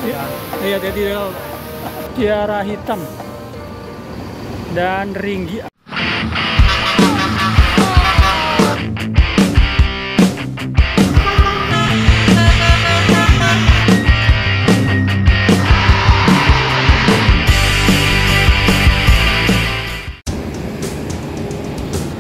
Iya, jadi tiara hitam dan ringgi.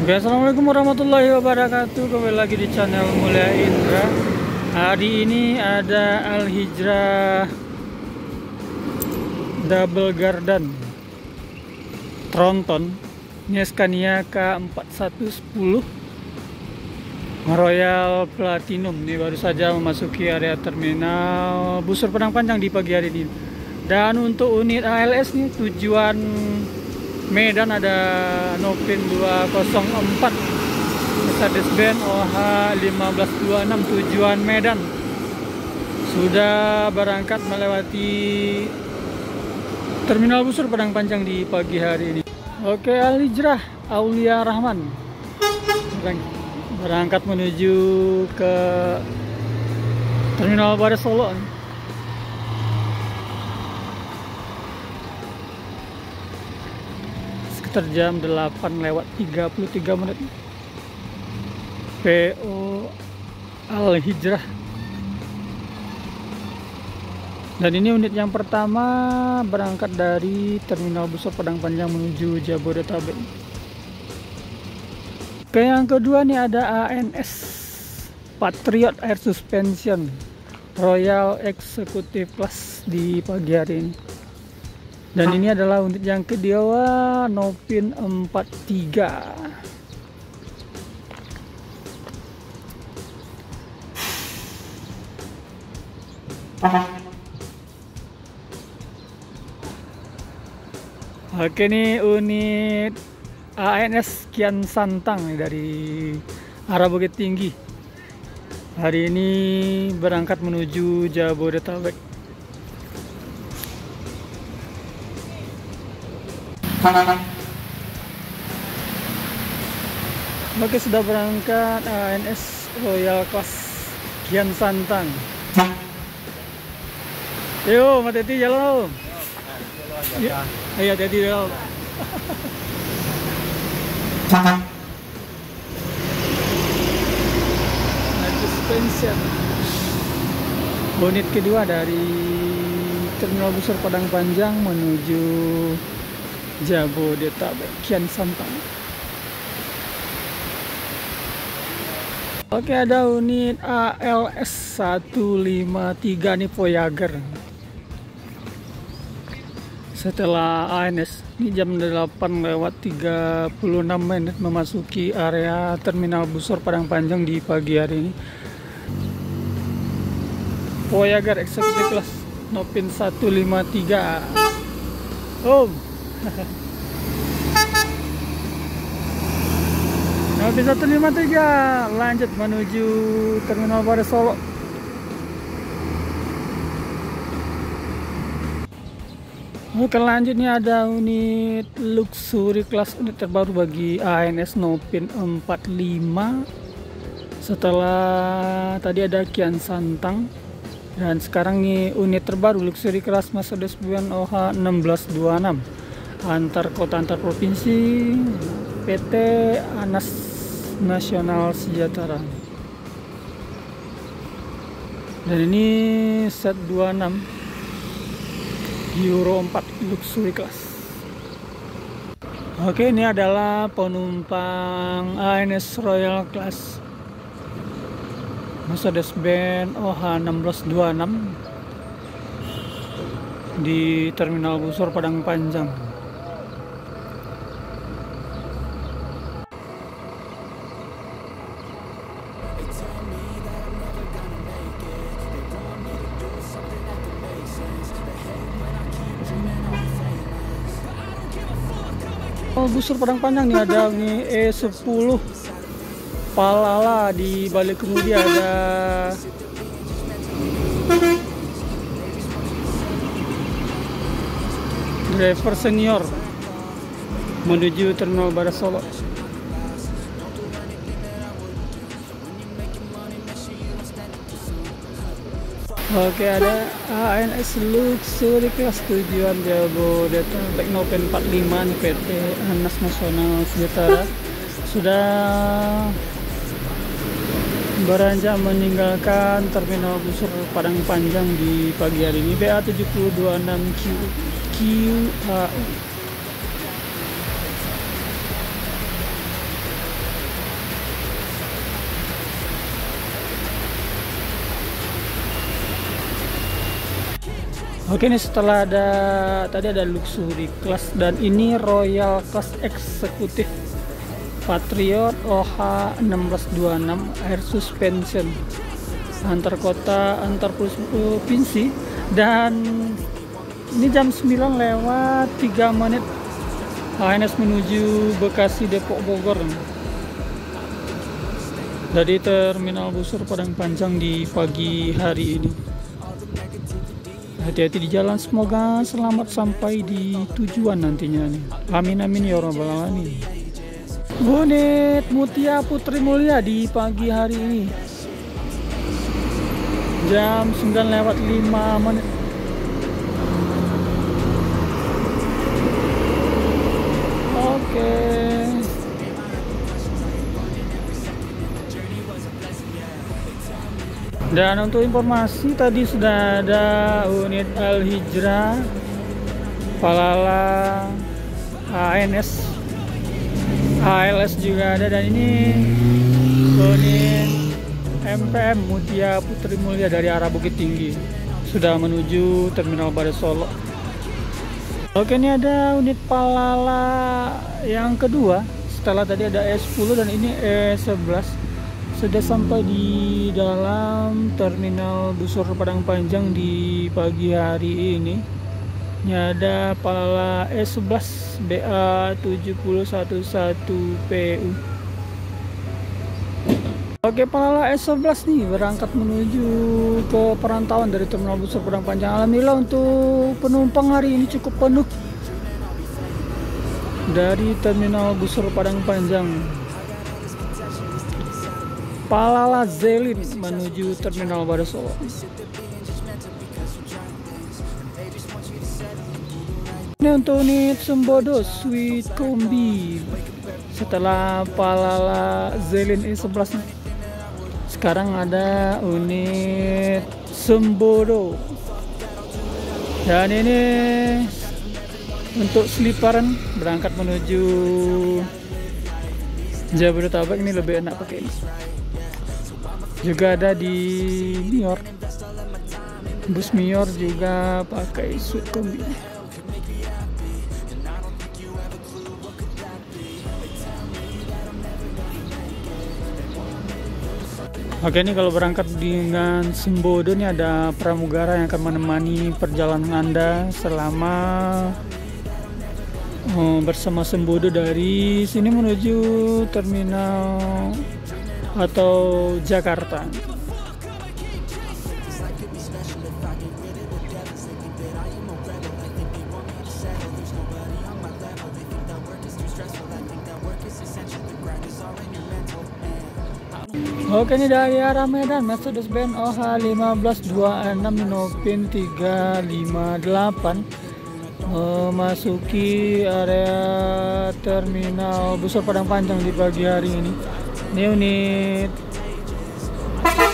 Oke, assalamualaikum warahmatullahi wabarakatuh. Kembali lagi di channel Mulia Indra. Hari ini ada Al-Hijrah Double Garden Tronton, ini Scania K4110 Royal Platinum. Ini baru saja memasuki area terminal Busur Padang Panjang di pagi hari ini. Dan untuk unit ALS nih, tujuan Medan ada Nopin 204 Mercedes-Benz OH 1526 tujuan Medan. Sudah berangkat melewati terminal Busur Padang Panjang di pagi hari ini. Oke, Al-Hijrah Aulia Rahman berangkat menuju ke terminal Bares Solo. Sekitar jam 8:33 PO Al-Hijrah. Dan ini unit yang pertama berangkat dari terminal Busur Padang Panjang menuju Jabodetabek. Oke, yang kedua nih ada ANS Patriot Air Suspension Royal Executive Plus di pagi hari ini. Dan ini adalah unit yang kedua, Nopin 43. Oke, ini unit ANS Kian Santang dari arah Bukit Tinggi. Hari ini berangkat menuju Jabodetabek. Oke, sudah berangkat ANS Royal Class Kian Santang. Yo, hati-hati jalan. Iya, hati-hati jalan. Suspension. Unit kedua dari terminal Busur Padang Panjang menuju Jabodetabek Kian Santang. Oke, ada unit ALS 153 nih, Voyager. Setelah ANS, ini jam 8:36 memasuki area terminal Busur Padang Panjang di pagi hari ini. Voyager Executive Class Nopin 153. Nopin 153 lanjut menuju terminal Bares Solo. Oke, lanjutnya ada unit luxury class, unit terbaru bagi ANS Nopin 45. Setelah tadi ada Kian Santang, dan sekarang nih unit terbaru luxury class Mercedes-Benz OH 1626 antar kota antar provinsi PT Anas Nasional Sejahtera. Dan ini set 26 Euro 4 luxury class. Oke, ini adalah penumpang ANS Royal Class Mercedes-Benz OH 1626 di terminal Busur Padang Panjang. Busur Padang Panjang nih ada nih E10 Palala, di balik kemudi ada driver senior menuju terminal Bares Solo. Oke, ada ANS Luxury Class tujuan Jabodetabek Nopen 45 nih, PT Anas Nasional Sejahtera sudah beranjak meninggalkan Terminal Busur Padang Panjang di pagi hari ini. BA 7026 QAU. Oke, ini setelah tadi ada Luxury Class dan ini Royal Class Eksekutif Patriot OH 1626 air suspension antar kota antar provinsi, dan ini jam 9 lewat 3 menit ANS menuju Bekasi Depok Bogor dari Terminal Busur Padang Panjang di pagi hari ini. Hati-hati di jalan, semoga selamat sampai di tujuan nantinya nih. Amin amin ya rabbal alamin. Unit Mutia Putri Mulia di pagi hari ini jam 9 lewat 5 menit. Oke. Dan untuk informasi tadi sudah ada unit Al Hijrah, Palala, ANS, ALS juga ada, dan ini unit MPM Mutia Putri Mulia dari arah Bukit Tinggi sudah menuju Terminal Badai Solo. Oke, ini ada unit Palala yang kedua setelah tadi ada E10 dan ini E11. Sudah sampai di dalam Terminal Busur Padang Panjang di pagi hari ini. Ini ada Palala E11 BA 7011 PU. Oke, Palala E11 nih berangkat menuju ke perantauan dari Terminal Busur Padang Panjang. Alhamdulillah untuk penumpang hari ini cukup penuh dari Terminal Busur Padang Panjang. Palala Zelin menuju Terminal Badai Solo. Ini untuk unit Sembodo Sweet Kombi setelah Palala Zelin E11. Sekarang ada unit Sembodo, dan ini untuk sleeperan berangkat menuju Jabodetabek. Ini lebih enak pakai ini. Juga ada di Mior, bus Mior juga pakai Sweet Kombi. Oke, ini kalau berangkat dengan Sembodo ini ada pramugara yang akan menemani perjalanan Anda selama bersama Sembodo dari sini menuju terminal atau Jakarta. Oke, ini dari arah Medan Mercedes-Benz OH 1526 Nopin 358 memasuki area Terminal Busur Padang Panjang di pagi hari ini. Ini unit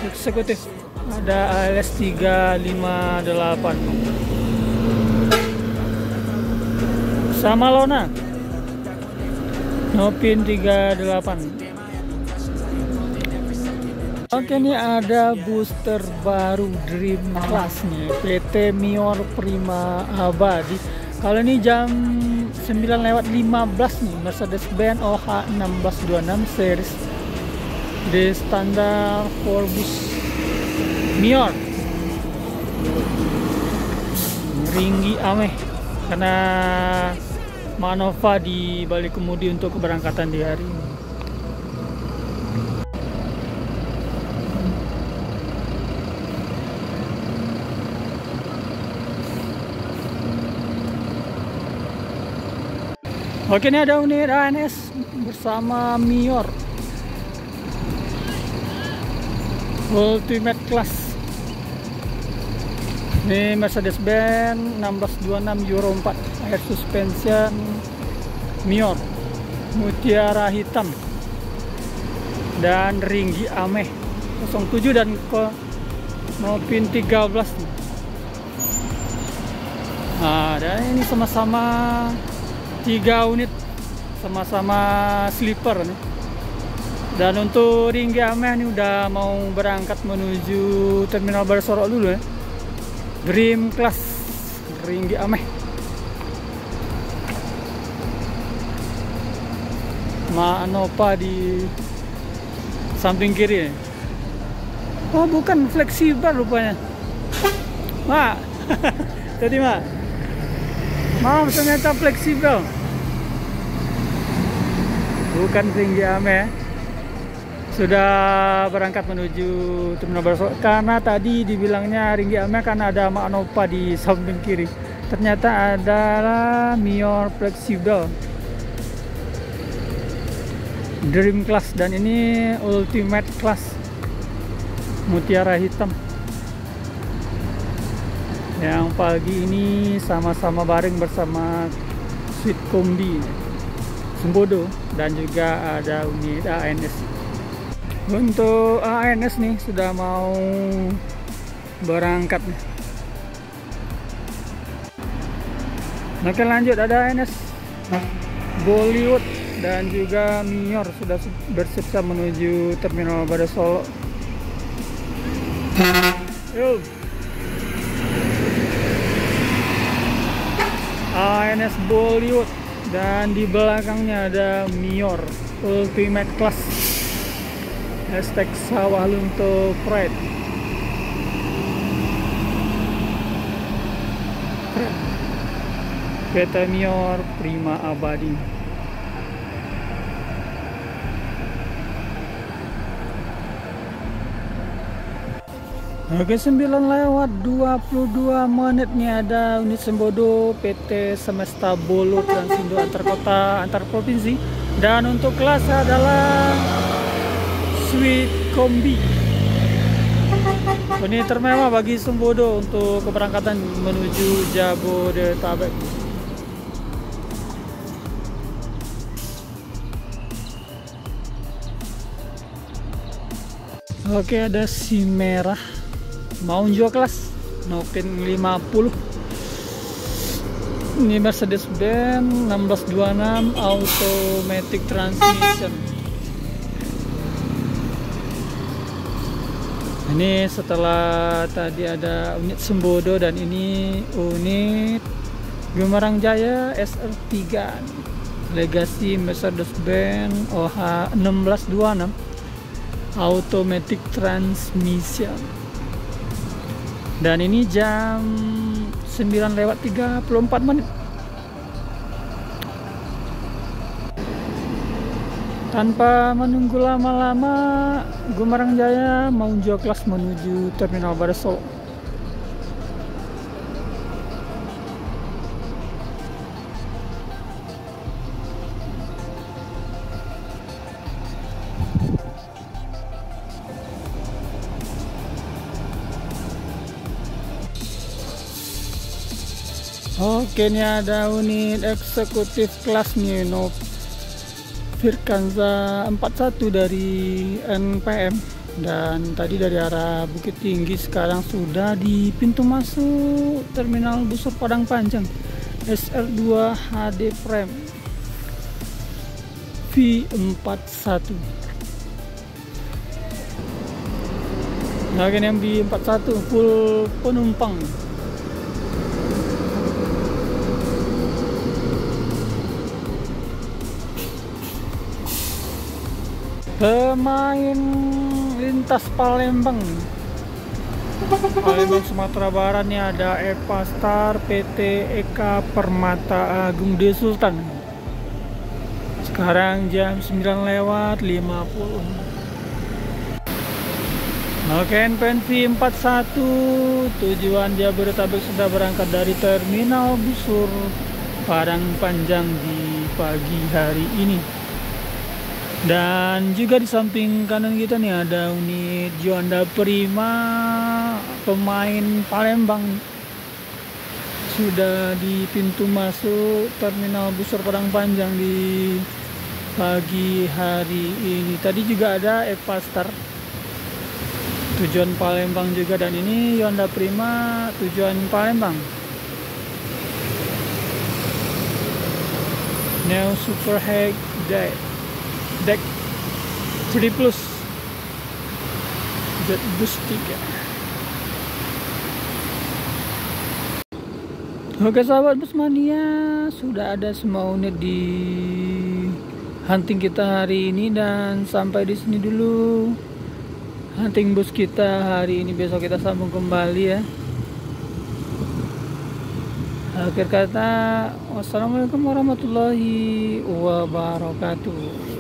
eksekutif, ada ALS 358 sama Lona Nopin 38. Oke, ini ada bus terbaru Dream Class nih, PT Mior Prima Abadi. Kalau ini jam 9:15 nih, Mercedes-Benz OH 1626 series di standar for bus Mior. Ringgi ameh karena manova di balik kemudi untuk keberangkatan di hari ini. Oke, ini ada unit ANS bersama Mior Ultimate Class Ini Mercedes-Benz 1626 Euro 4 air suspension Mior mutiara hitam dan ringgi Ame 07 dan pin 13. Nah, dan ini sama-sama 3 unit, sama-sama sleeper nih. Dan untuk ringgi Ame ini udah mau berangkat menuju Terminal Baru dulu ya. Dream Class ringgi Ame. Anova di samping kiri. Oh, bukan fleksibel rupanya. Mak. Jadi mak. Maaf, ternyata fleksibel. Bukan ringgi Ame. Sudah berangkat menuju Terminal Baru karena tadi dibilangnya ringgi Ame karena ada Anova di samping kiri. Ternyata adalah Mior fleksibel Dream Class dan ini Ultimate Class mutiara hitam. Yang pagi ini sama-sama bareng bersama Sweet Kombi Sembodo dan juga ada unit ANS. Untuk ANS nih sudah mau berangkat nih. Oke, lanjut, ada ANS Bollywood dan juga Mior sudah bersiap menuju Terminal Baru Solo. Yo. ANS Bollywood dan di belakangnya ada Mior Ultimate Class. Hashtag sawah lunto Pride. Kereta Mior Prima Abadi. Oke, 9:22 nih ada unit Sembodo PT Semesta Bolo Transindo antar kota antar provinsi, dan untuk kelas adalah Sweet Kombi. Ini termewah bagi Sembodo untuk keberangkatan menuju Jabodetabek. Oke, ada si merah mau jual kelas Nopin 50. Ini Mercedes-Benz 1626 automatic transmission. Ini setelah tadi ada unit Sembodo dan ini unit Gemarang Jaya SR3 Legacy Mercedes-Benz OH 1626 automatic transmission. Dan ini jam 9:34. Tanpa menunggu lama-lama, Gemarang Jaya mau jual kelas menuju Terminal Baru Solo. Oke, ini ada unit eksekutif kelas Nino Firkanza 41 dari NPM, dan tadi dari arah Bukit Tinggi sekarang sudah di pintu masuk Terminal Busur Padang Panjang SR2 HD Prime V41. Nah, ini yang V41 full penumpang. Pemain lintas Palembang Sumatera Barat nih ada Eva Star PT Eka Permata Agung De Sultan. Sekarang jam 9:50. Oke, NPN 41 tujuan Jabodetabek sudah berangkat dari Terminal Busur Padang Panjang di pagi hari ini. Dan juga di samping kanan kita nih ada unit Juanda Prima pemain Palembang sudah di pintu masuk terminal Busur Padang Panjang di pagi hari ini. Tadi juga ada Evastar tujuan Palembang juga, dan ini Yonda Prima tujuan Palembang. Neo Super High Deck 3 Plus Jet Bus 3. Oke sahabat Busmania, sudah ada semua unit di hunting kita hari ini, dan sampai di sini dulu hunting bus kita hari ini. Besok kita sambung kembali ya. Akhir kata, wassalamualaikum warahmatullahi wabarakatuh.